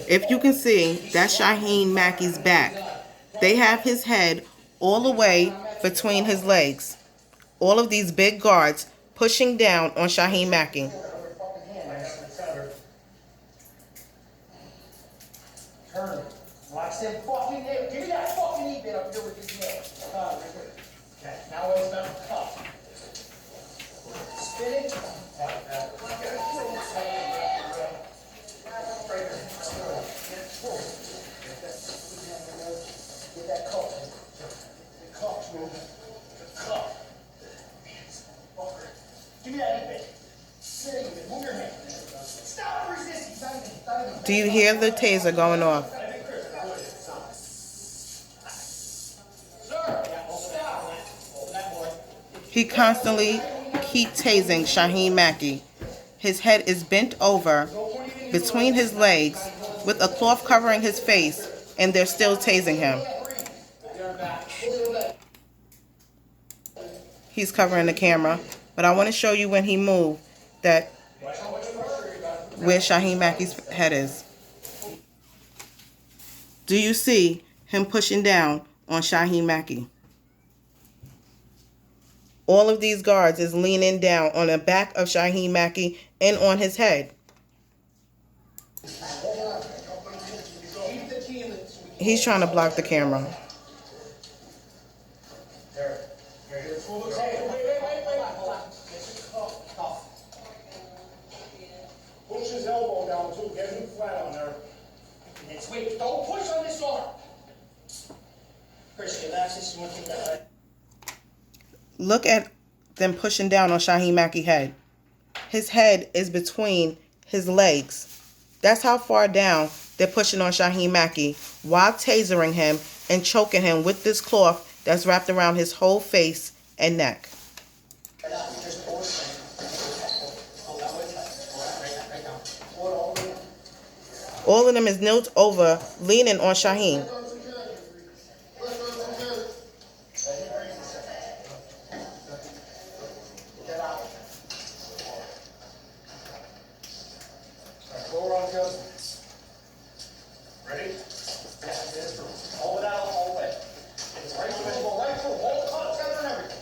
If you can see, that's Shaheen Mackey's back. They have his head all the way between his legs. All of these big guards pushing down on Shaheen Mackey. Turn it. Watch them fucking nails. Give me that fucking knee bit up here with these nails. Okay, now it's about to cut. Spin it. Get that cup. The cups, man. The cup. Give me that knee bit. Sit it. Move your hand. Stop resisting. Do you hear the taser going off? He constantly keeps tasing Shaheen Mackey. His head is bent over between his legs with a cloth covering his face, and they're still tasing him. He's covering the camera, but I want to show you when he moved that where Shaheen Mackey's head is. Do you see him pushing down on Shaheen Mackey? All of these guards is leaning down on the back of Shaheen Mackey and on his head. He's trying to block the camera. Push his elbow down too. Get him flat on there. And sweep. Don't push on this arm. Chris, relax this. You want to keep that right? Look at them pushing down on Shaheen Mackey's head. His head is between his legs. That's how far down they're pushing on Shaheen Mackey while tasering him and choking him with this cloth that's wrapped around his whole face and neck. All of them is knelt over, leaning on Shaheen. Ready? Hold it out all the way. It's right through. Go right through. Hold the cut together and everything.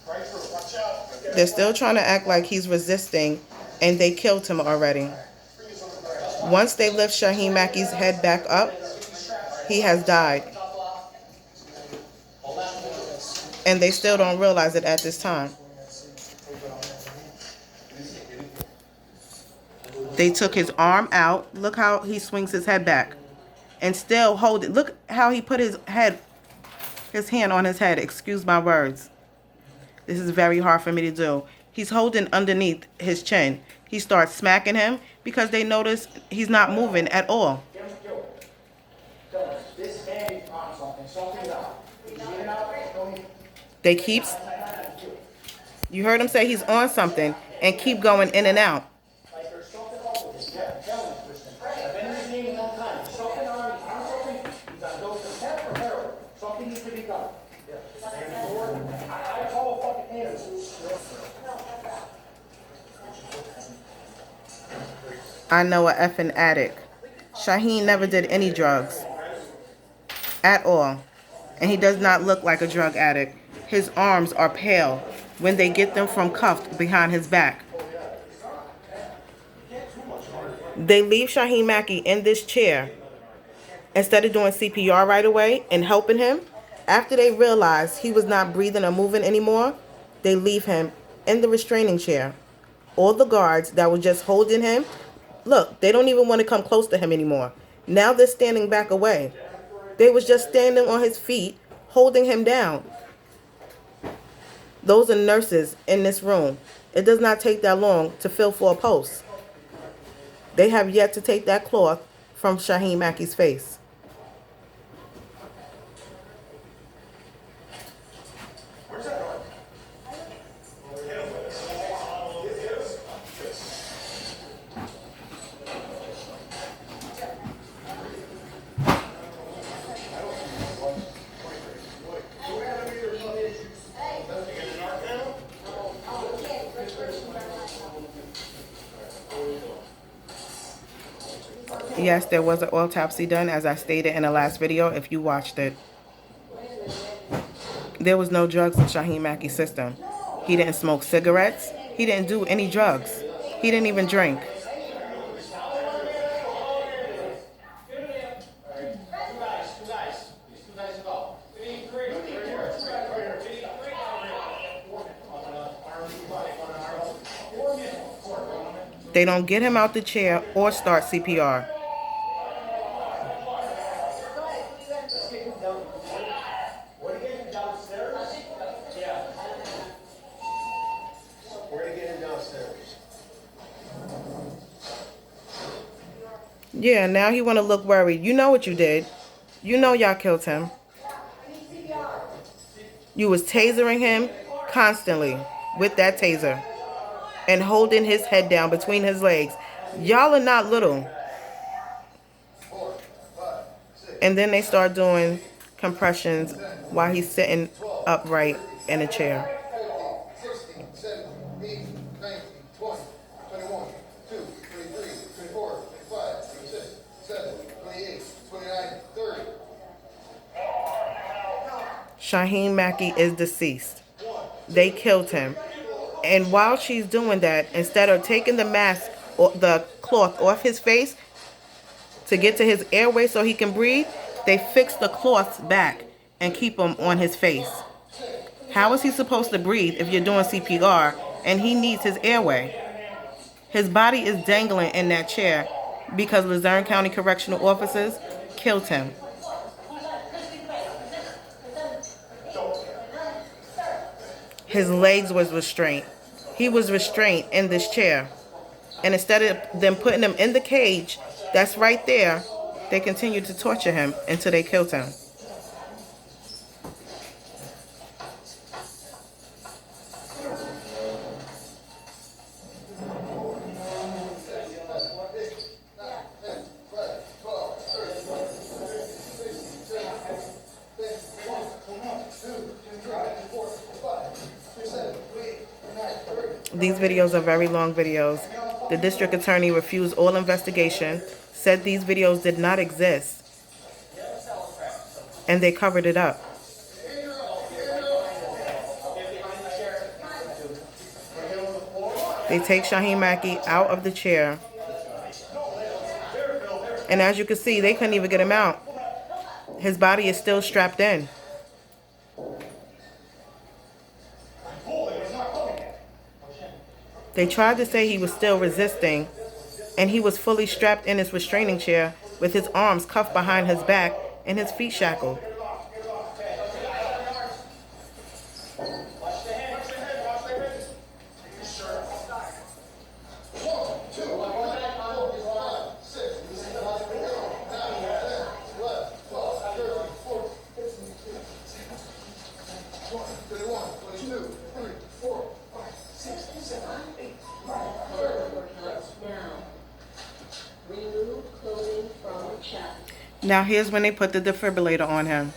Right through. Watch out. They're still trying to act like he's resisting, and they killed him already. Once they lift Shaheen Mackey's head back up, he has died. And they still don't realize it at this time. They took his arm out. Look how he swings his head back. And still hold it. Look how he put his hand on his head. Excuse my words. This is very hard for me to do. He's holding underneath his chin. He starts smacking him because they notice he's not moving at all. They keep, you heard him say he's on something, and keep going in and out. I know a effing addict. Shaheen never did any drugs. At all. And he does not look like a drug addict. His arms are pale when they get them from cuffed behind his back. They leave Shaheen Mackey in this chair instead of doing CPR right away and helping him. After they realize he was not breathing or moving anymore, they leave him in the restraining chair. All the guards that were just holding him, look, they don't even want to come close to him anymore. Now they're standing back away. They was just standing on his feet, holding him down. Those are nurses in this room. It does not take that long to fill 4 posts. They have yet to take that cloth from Shaheen Mackey's face. Yes, there was an autopsy done, as I stated in the last video, if you watched it. There was no drugs in Shaheen Mackey's system. He didn't smoke cigarettes. He didn't do any drugs. He didn't even drink. They don't get him out the chair or start CPR. Yeah, now he want to look worried. You know what you did. You know y'all killed him. You was tasering him constantly with that taser and holding his head down between his legs. Y'all are not little. And then they start doing compressions while he's sitting upright in a chair. 16, 17, 18, 19, 20, 21, 22, 23, 24, 25, 26, 27, 28, 29, 30. Shaheen Mackey is deceased. They killed him. And while she's doing that, instead of taking the mask or the cloth off his face to get to his airway so he can breathe, they fix the cloths back and keep them on his face. How is he supposed to breathe if you're doing CPR and he needs his airway? His body is dangling in that chair because Luzerne County Correctional Officers killed him. His legs was restrained. He was restrained in this chair. And instead of them putting him in the cage that's right there, they continued to torture him until they killed him. These videos are very long videos. The district attorney refused all investigation, said these videos did not exist, and they covered it up. They take Shaheen Mackey out of the chair, and as you can see, they couldn't even get him out. His body is still strapped in. They tried to say he was still resisting, and he was fully strapped in his restraining chair with his arms cuffed behind his back and his feet shackled. Now here's when they put the defibrillator on him.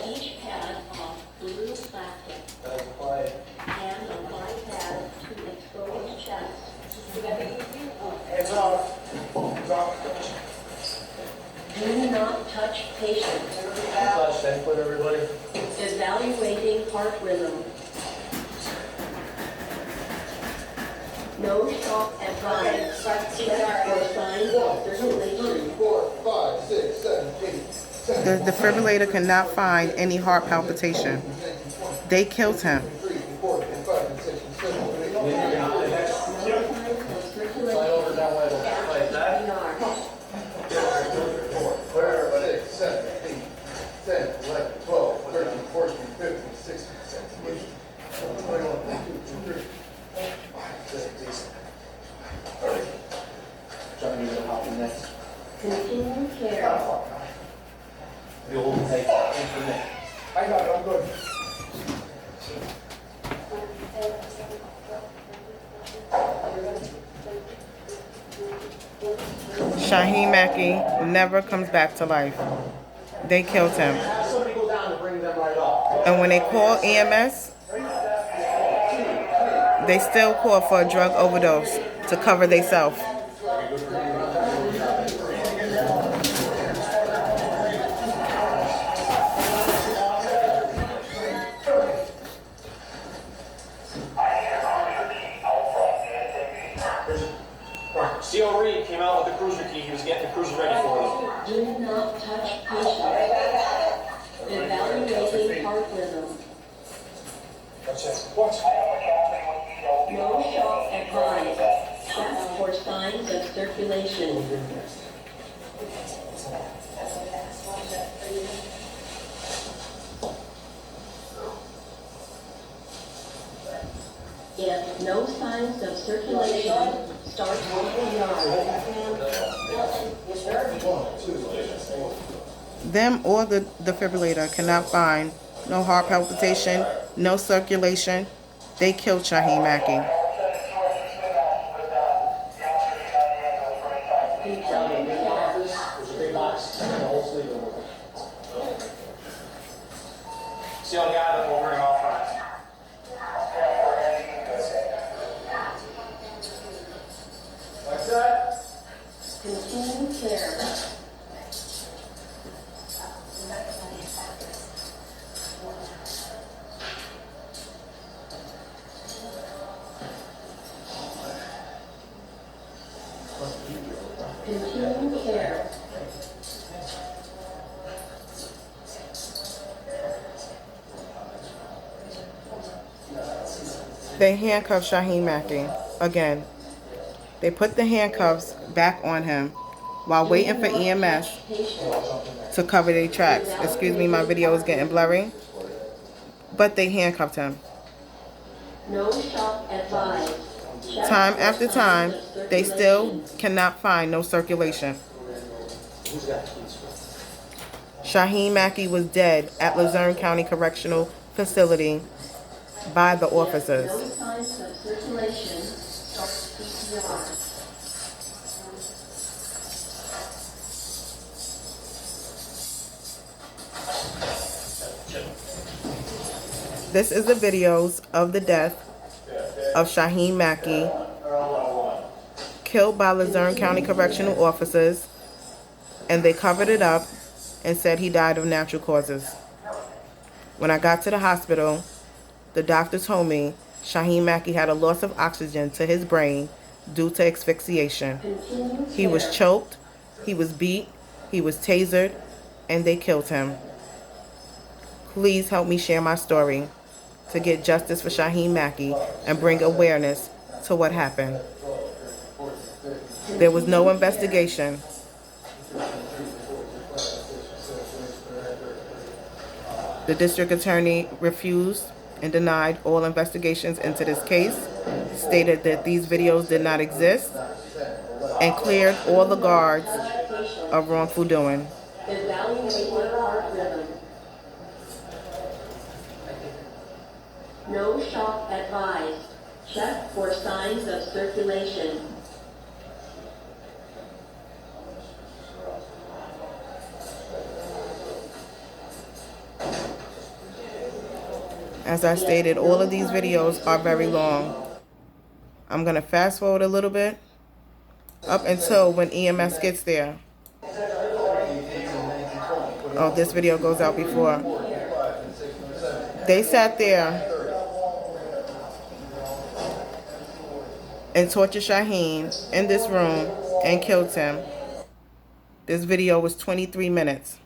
Each pad of blue plastic and a white pad to expose chest. Do not touch patient. Evaluating heart rhythm. No shock advised. Check for signs of circulation. 4, 5, 6, 7, 8, 10. The defibrillator cannot find any heart palpitation. They killed him. 3, 4, 5, 6, 7, 8, 9, 10, 11, 12, 13, 14, 15, 16, 17, 18, 21, 22, 23, 5, 6, 8, Continue care. You'll take I got it, I'm good. Shaheen Mackey never comes back to life. They killed him. Have somebody go down and bring them right up. And when they call EMS, they still call for a drug overdose to cover themselves. CO Reed came out with the cruiser key. He was getting the cruiser ready for them. Do not touch patient. Evaluating heart rhythm. What's that? What? No shock advised. Check for signs of circulation. If no signs of circulation, start CPR. Them or the defibrillator cannot find no heart palpitation, no circulation. They killed Shaheen Mackey. See how the guy that will bring him out front. Like that? Continue care. Continue care. They handcuffed Shaheen Mackey again. They put the handcuffs back on him while waiting for EMS to cover their tracks. Excuse me, my video is getting blurry. But they handcuffed him. No shock advised. Time after time, they still cannot find no circulation. Shaheen Mackey was dead at Luzurne County Correctional Facility by the officers. No signs of circulation, start CPR. This is the videos of the death of Shaheen Mackey, killed by Luzurne County Correctional Officers, and they covered it up and said he died of natural causes. When I got to the hospital, the doctor told me Shaheen Mackey had a loss of oxygen to his brain due to asphyxiation. He was choked, he was beat, he was tasered, and they killed him. Please help me share my story to get justice for Shaheen Mackey and bring awareness to what happened. There was no investigation. The district attorney refused and denied all investigations into this case, stated that these videos did not exist, and cleared all the guards of wrongful doing. Evaluating heart rhythm. No shock advised. Check for signs of circulation. As I stated, all of these videos are very long. I'm going to fast forward a little bit up until when EMS gets there. Oh, this video goes out before. They sat there and tortured Shaheen in this room and killed him. This video was 23 minutes.